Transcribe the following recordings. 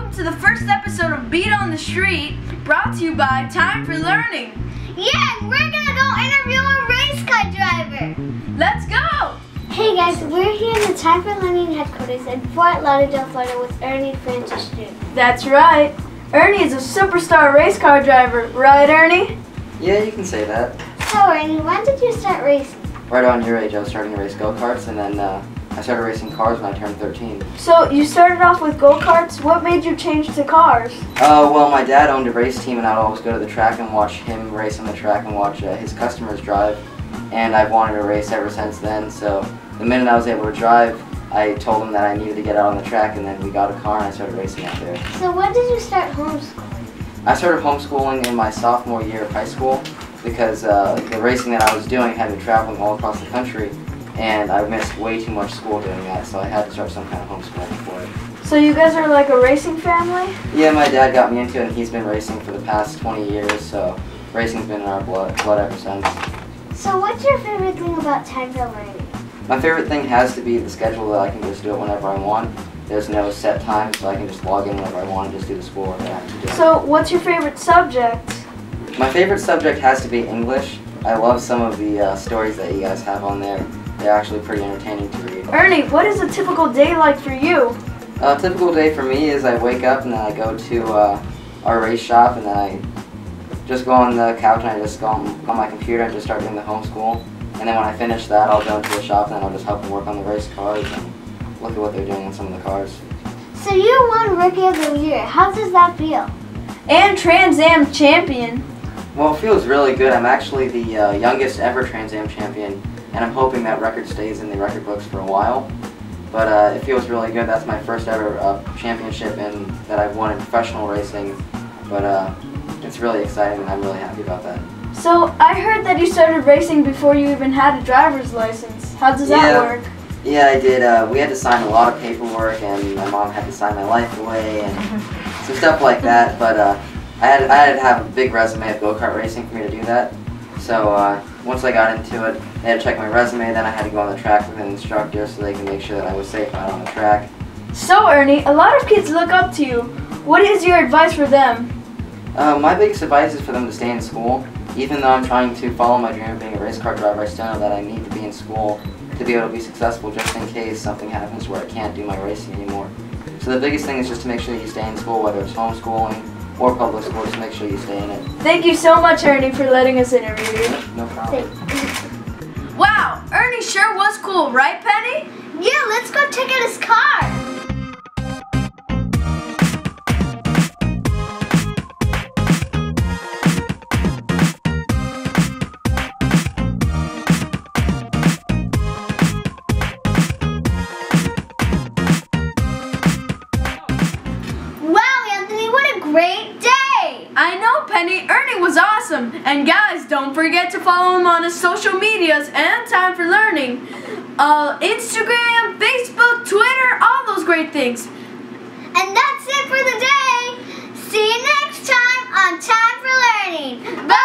Welcome to the first episode of Beat on the Street, brought to you by Time for Learning. Yeah, and we're gonna go interview a race car driver. Let's go! Hey guys, we're here in the Time for Learning headquarters in Fort Lauderdale, Florida with Ernie Francis Jr. That's right. Ernie is a superstar race car driver, right Ernie? Yeah, you can say that. So Ernie, when did you start racing? Right on your age, I was starting to race go-karts, and then I started racing cars when I turned 13. So you started off with go-karts. What made you change to cars? Well, my dad owned a race team, and I'd always go to the track and watch him race on the track and watch his customers drive. And I've wanted to race ever since then, so the minute I was able to drive, I told him that I needed to get out on the track, and then we got a car and I started racing out there. So when did you start homeschooling? I started homeschooling in my sophomore year of high school because the racing that I was doing had me traveling all across the country, and I missed way too much school doing that, so I had to start some kind of homeschooling for it. So you guys are like a racing family? Yeah, my dad got me into it, and he's been racing for the past 20 years, so racing's been in our blood ever since. So what's your favorite thing about Time for Learning? My favorite thing has to be the schedule that I can just do it whenever I want. There's no set time, so I can just log in whenever I want and just do the schoolwork that I have to do. So what's your favorite subject? My favorite subject has to be English. I love some of the stories that you guys have on there. They're actually pretty entertaining to read. Ernie, what is a typical day like for you? A typical day for me is I wake up and then I go to our race shop, and then I just go on the couch and I just go on my computer and just start doing the homeschool. And then when I finish that, I'll go into the shop and then I'll just help them work on the race cars and look at what they're doing on some of the cars. So you won Rookie of the Year. How does that feel? And Trans Am champion. Well, it feels really good. I'm actually the youngest ever Trans Am champion, and I'm hoping that record stays in the record books for a while. But it feels really good. That's my first ever championship that I've won in professional racing. But it's really exciting, and I'm really happy about that. So I heard that you started racing before you even had a driver's license. How does that work? Yeah, I did. We had to sign a lot of paperwork, and my mom had to sign my life away, and some stuff like that. But I had to have a big resume of go-kart racing for me to do that. So once I got into it, they had to check my resume. Then I had to go on the track with an instructor so they can make sure that I was safe out on the track. So Ernie, a lot of kids look up to you. What is your advice for them? My biggest advice is for them to stay in school. Even though I'm trying to follow my dream of being a race car driver, I still know that I need to be in school to be able to be successful, just in case something happens where I can't do my racing anymore. So the biggest thing is just to make sure that you stay in school, whether it's homeschooling or public school, just make sure you stay in it. Thank you so much, Ernie, for letting us interview you. No problem. Wow, Ernie sure was cool, right, Penny? Yeah, let's go check out his car. Great day! I know, Penny. Ernie was awesome. And guys, don't forget to follow him on his social medias and Time for Learning. Instagram, Facebook, Twitter, all those great things. And that's it for the day. See you next time on Time for Learning. Bye!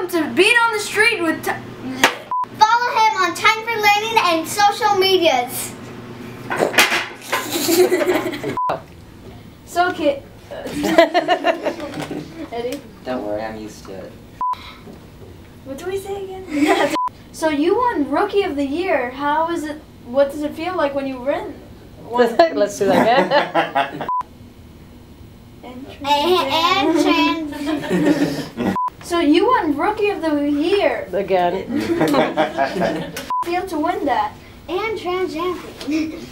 To Beat on the Street with Follow him on Time for Learning and social medias. So kid. Eddie? Don't worry, I'm used to it. What do we say again? So you won Rookie of the Year. How is it? What does it feel like when you win? Let's do that again. And trans. So you won Rookie of the Year. Again. Feel to win that. And trans champion.